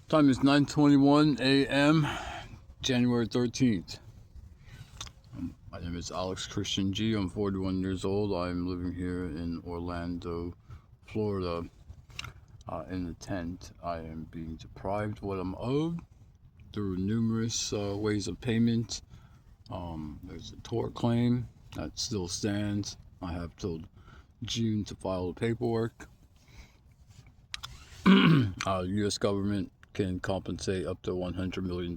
Time is 9:21 a.m., January 13th. My name is Alex Christian G. I'm 41 years old. I'm living here in Orlando, Florida, in a tent. I am being deprived of what I'm owed through numerous ways of payment. There's a tort claim that still stands. I have till June to file the paperwork. U.S. government can compensate up to $100 million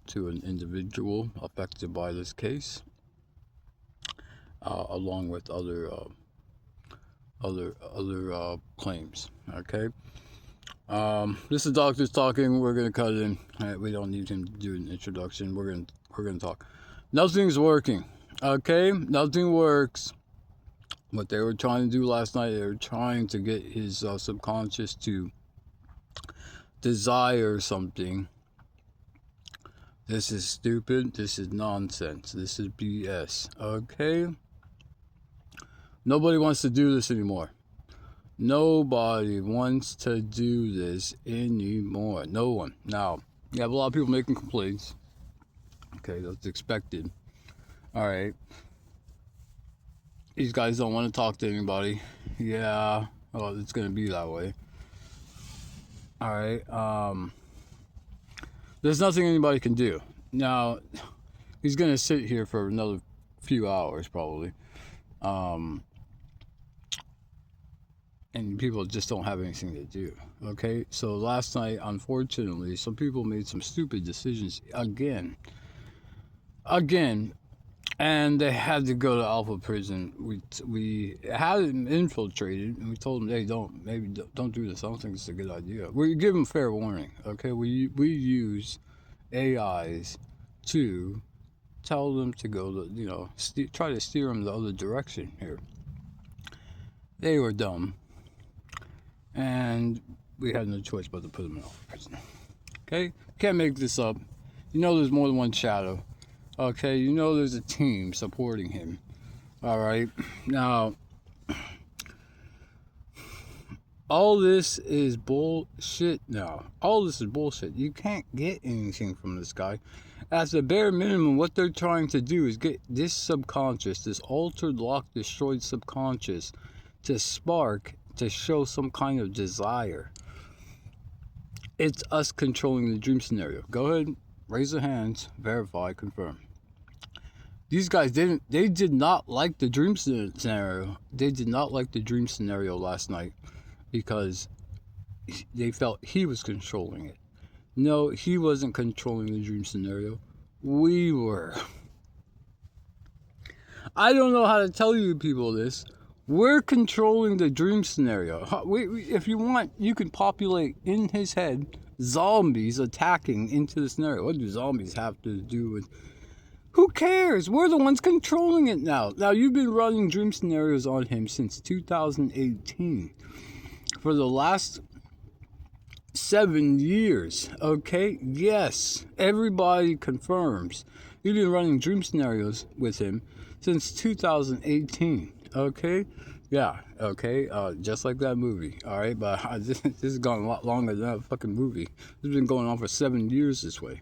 to an individual affected by this case, along with other claims. Okay. This is doctors talking. We're gonna cut in. We don't need him to do an introduction. We're gonna talk. Nothing's working. Okay, nothing works. What they were trying to do last night, they were trying to get his subconscious to desire something. This is stupid. This is nonsense. This is BS. Okay? Nobody wants to do this anymore. Nobody wants to do this anymore. No one. Now, you have a lot of people making complaints. Okay, that's expected. Alright. These guys don't want to talk to anybody. Yeah, well, it's going to be that way. Alright, there's nothing anybody can do. Now, he's going to sit here for another few hours, probably. And people just don't have anything to do. Okay, so last night, unfortunately, some people made some stupid decisions again. And they had to go to Alpha Prison. We had them infiltrated, and we told them, "Hey, don't do this. I don't think it's a good idea." We give them fair warning. Okay, we use AIs to tell them to go to try to steer them the other direction here. They were dumb, and we had no choice but to put them in Alpha Prison. Okay, can't make this up. You know, there's more than one shadow. Okay, you know there's a team supporting him. Alright, now, all this is bullshit now. All this is bullshit. You can't get anything from this guy. As a bare minimum, what they're trying to do is get this subconscious, this altered, locked, destroyed subconscious, to spark, to show some kind of desire. It's us controlling the dream scenario. Go ahead, raise your hands, verify, confirm. These guys they did not like the dream scenario. They did not like the dream scenario last night because they felt he was controlling it. No, he wasn't controlling the dream scenario. We were. I don't know how to tell you people this. We're controlling the dream scenario. If you want, you can populate in his head zombies attacking into the scenario. What do zombies have to do with... Who cares? We're the ones controlling it now. Now, you've been running dream scenarios on him since 2018. For the last 7 years, okay? Yes, everybody confirms. You've been running dream scenarios with him since 2018, okay? Yeah, okay, just like that movie, all right? But this has gone a lot longer than that fucking movie. This has been going on for 7 years this way.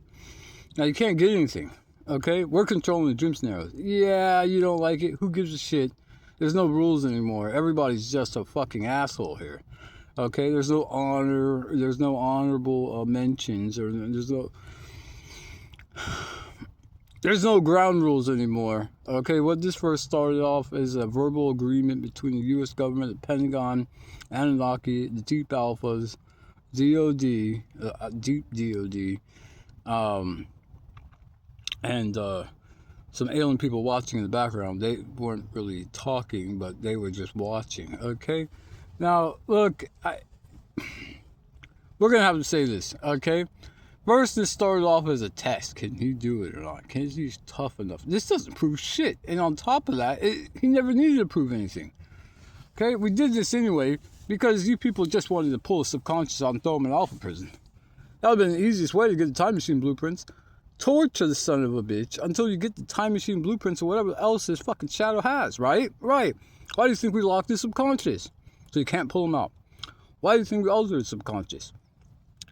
Now, you can't get anything. Okay, we're controlling the dream scenarios. Yeah, you don't like it. Who gives a shit? There's no rules anymore. Everybody's just a fucking asshole here. Okay, there's no honor. There's no honorable mentions, or there's no ground rules anymore. Okay, what this first started off as a verbal agreement between the U.S. government, the Pentagon, Anunnaki, the Deep Alphas, DOD, Deep DOD, and some alien people watching in the background. They weren't really talking, but they were just watching. Okay, now look, we're gonna have to say this. Okay, first this started off as a test. Can he do it or not? Can he tough enough? This doesn't prove shit. And on top of that, he never needed to prove anything. Okay, we did this anyway because you people just wanted to pull a subconscious out and throw him in Alpha Prison. That would have been the easiest way to get the time machine blueprints. Torture the son of a bitch until you get the time machine blueprints or whatever else this fucking shadow has, right? Right. Why do you think we locked the subconscious? So you can't pull him out. Why do you think we alter the subconscious?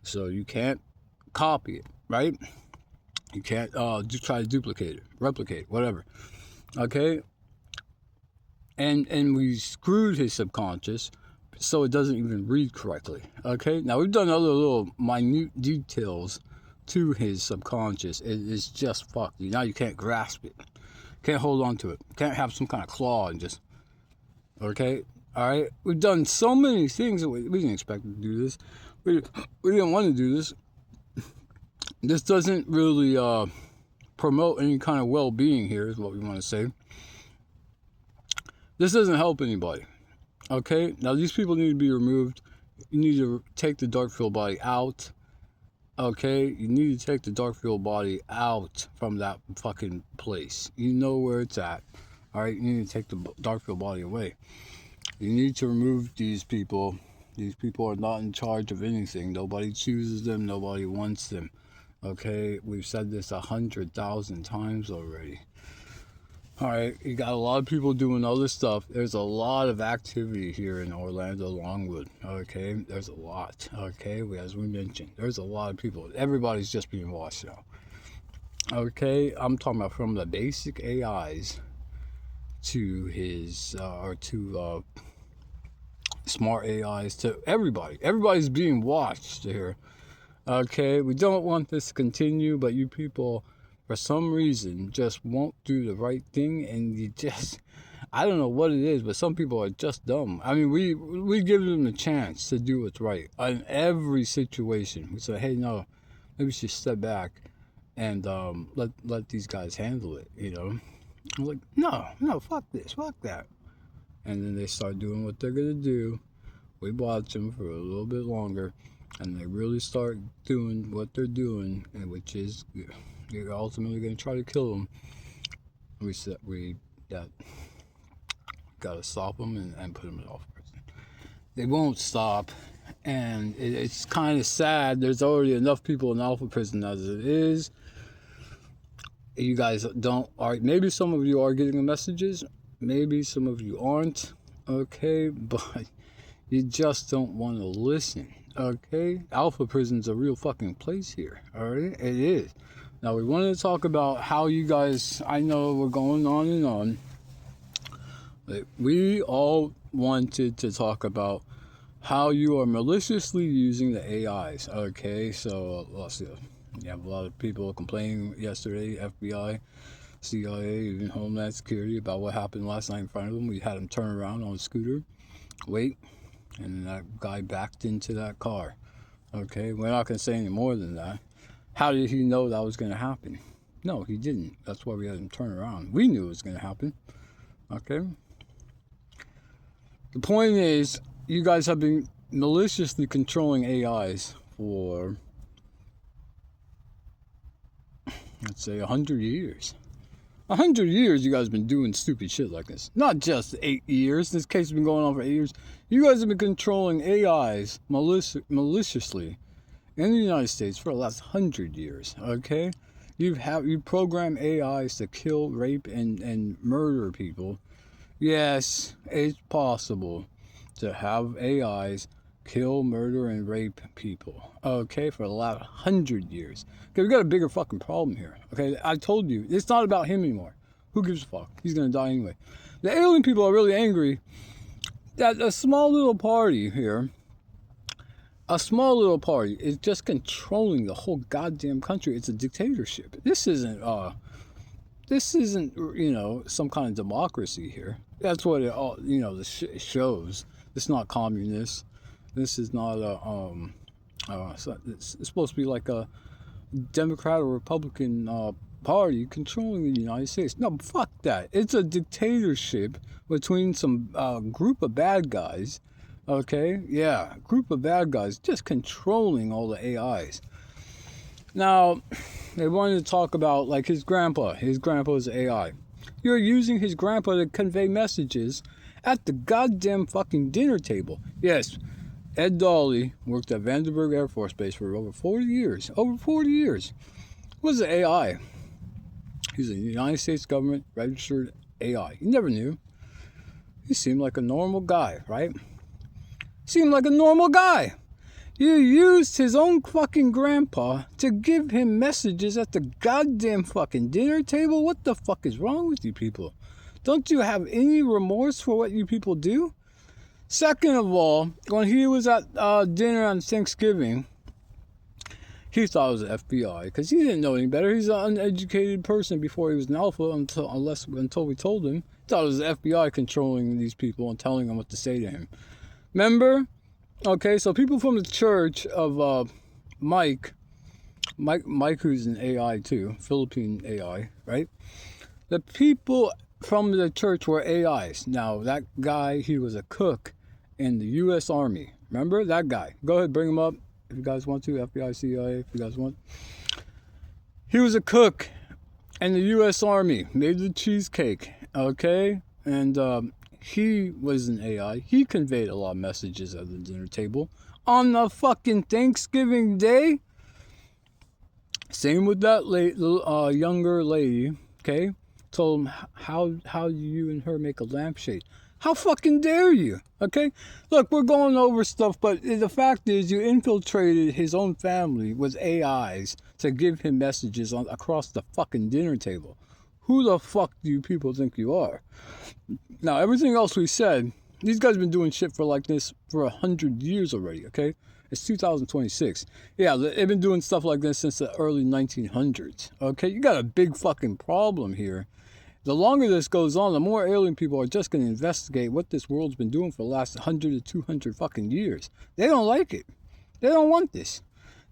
So you can't copy it, right? You can't just try to duplicate it, replicate, whatever. Okay? And we screwed his subconscious so it doesn't even read correctly. Okay? Now we've done other little minute details to his subconscious. It's just fucked. Now you can't grasp it. Can't hold on to it. Can't have some kind of claw and just... Okay? Alright? We've done so many things that we didn't expect to do this. We didn't want to do this. This doesn't really promote any kind of well-being here, is what we want to say. This doesn't help anybody. Okay? Now, these people need to be removed. You need to take the dark field body out. Okay? You need to take the dark field body out from that fucking place. You know where it's at. Alright? You need to take the dark field body away. You need to remove these people. These people are not in charge of anything. Nobody chooses them. Nobody wants them. Okay? We've said this 100,000 times already. Alright, you got a lot of people doing other stuff. There's a lot of activity here in Orlando Longwood. Okay? There's a lot. Okay? As we mentioned, there's a lot of people. Everybody's just being washed out. Okay? I'm talking about from the basic AIs to his, smart AIs, to everybody. Everybody's being watched here. Okay, we don't want this to continue, but you people, for some reason, just won't do the right thing, and you just, I don't know what it is, but some people are just dumb. I mean, we give them the chance to do what's right in every situation. We say, hey, no, maybe we should step back and let these guys handle it, you know. I'm like, no, fuck this, fuck that. And then they start doing what they're going to do. We watch them for a little bit longer, and they really start doing what they're doing, which is you're ultimately going to try to kill them. We got to stop them and put them in off prison. They won't stop, and it's kind of sad. There's already enough people in alpha prison as it is. You guys don't... Maybe some of you are getting the messages. Maybe some of you aren't. Okay? But you just don't want to listen. Okay? Alpha prison's a real fucking place here. Alright? It is. Now, we wanted to talk about how you guys... I know we're going on and on. But we all wanted to talk about how you are maliciously using the AIs. Okay? So, let's see. You have a lot of people complaining yesterday, FBI, CIA, even Homeland Security, about what happened last night in front of them. We had them turn around on a scooter, wait, and that guy backed into that car. Okay, we're not going to say any more than that. How did he know that was going to happen? No, he didn't. That's why we had him turn around. We knew it was going to happen. Okay? The point is, you guys have been maliciously controlling AIs for... let's say 100 years. 100 years you guys have been doing stupid shit like this. Not just 8 years. This case has been going on for 8 years. You guys have been controlling AIs maliciously in the United States for the last 100 years. Okay? You program AIs to kill, rape, and murder people. Yes, it's possible to have AIs kill, murder, and rape people. Okay, for the last 100 years. Okay, we got a bigger fucking problem here. Okay, I told you, it's not about him anymore. Who gives a fuck? He's gonna die anyway. The alien people are really angry that a small little party here, a small little party, is just controlling the whole goddamn country. It's a dictatorship. This isn't, you know, some kind of democracy here. That's what it all, you know, it shows. It's not communist. This is not it's supposed to be like a Democrat or Republican party controlling the United States. No, fuck that. It's a dictatorship between some group of bad guys. Okay? Yeah, group of bad guys just controlling all the AIs. Now, they wanted to talk about, like, his grandpa. His grandpa's AI. You're using his grandpa to convey messages at the goddamn fucking dinner table. Yes, Ed Dolly worked at Vandenberg Air Force Base for over 40 years. Over 40 years. Was an AI. He's a United States government registered AI. You never knew. He seemed like a normal guy, right? Seemed like a normal guy. You used his own fucking grandpa to give him messages at the goddamn fucking dinner table? What the fuck is wrong with you people? Don't you have any remorse for what you people do? Second of all, when he was at dinner on Thanksgiving, he thought it was the FBI because he didn't know any better. He's an uneducated person before he was an alpha until we told him. He thought it was the FBI controlling these people and telling them what to say to him. Remember? Okay, so people from the church of Mike, who's an AI too, Philippine AI, right? The people from the church were AIs. Now, that guy, he was a cook in the U.S. Army. Remember that guy? Go ahead, bring him up if you guys want to. FBI, CIA, if you guys want. He was a cook in the U.S. Army. Made the cheesecake, okay? And he was an AI. He conveyed a lot of messages at the dinner table on the fucking Thanksgiving day. Same with that younger lady, okay? Told him how you and her make a lampshade. How fucking dare you? Okay? Look, we're going over stuff, but the fact is you infiltrated his own family with AIs to give him messages across the fucking dinner table. Who the fuck do you people think you are? Now, everything else we said, these guys have been doing shit for like this for 100 years already, okay? It's 2026. Yeah, they've been doing stuff like this since the early 1900s, okay? You got a big fucking problem here. The longer this goes on, the more alien people are just going to investigate what this world's been doing for the last 100 to 200 fucking years. They don't like it. They don't want this.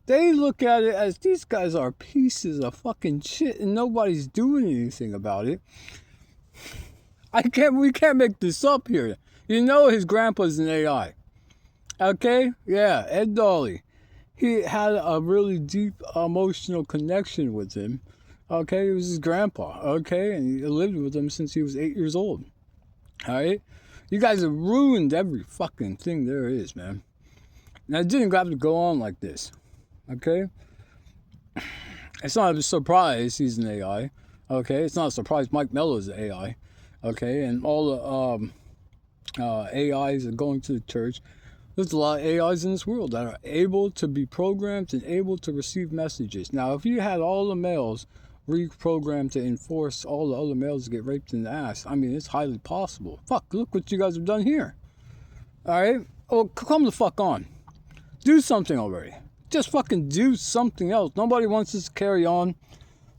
They look at it as these guys are pieces of fucking shit and nobody's doing anything about it. We can't make this up here. You know his grandpa's an AI. Okay? Yeah, Ed Dolly. He had a really deep emotional connection with him. Okay, it was his grandpa, okay? And he lived with him since he was 8 years old. Alright? You guys have ruined every fucking thing there is, man. Now, it didn't have to go on like this. Okay? It's not a surprise he's an AI. Okay? It's not a surprise Mike Mello is an AI. Okay? And all the AIs are going to the church. There's a lot of AIs in this world that are able to be programmed and able to receive messages. Now, if you had all the males reprogrammed to enforce all the other males to get raped in the ass, I mean, it's highly possible. Fuck, look what you guys have done here. Alright? Oh, come the fuck on. Do something already. Just fucking do something else. Nobody wants this to carry on.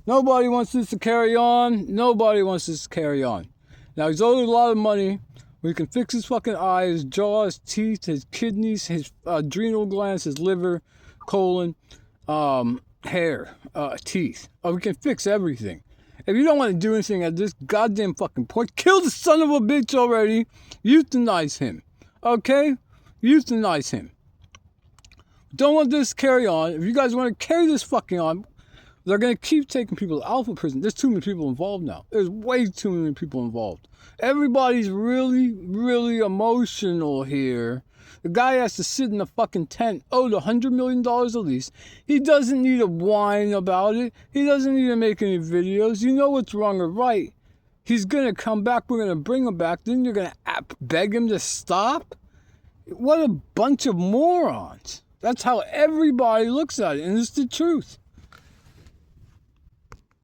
Nobody wants this to carry on. Nobody wants this to carry on. Now, he's owed a lot of money. We can fix his fucking eyes, his jaw, his teeth, his kidneys, his adrenal glands, his liver, colon, hair, teeth. We can fix everything. If you don't want to do anything at this goddamn fucking point, kill the son of a bitch already. Euthanize him. Okay? Euthanize him. Don't want this to carry on. If you guys want to carry this fucking on, they're going to keep taking people to alpha prison. There's too many people involved now. There's way too many people involved. Everybody's really, really emotional here. The guy has to sit in a fucking tent, owed $100 million at least. He doesn't need to whine about it. He doesn't need to make any videos. You know what's wrong or right. He's going to come back. We're going to bring him back. Then you're going to beg him to stop? What a bunch of morons. That's how everybody looks at it, and it's the truth.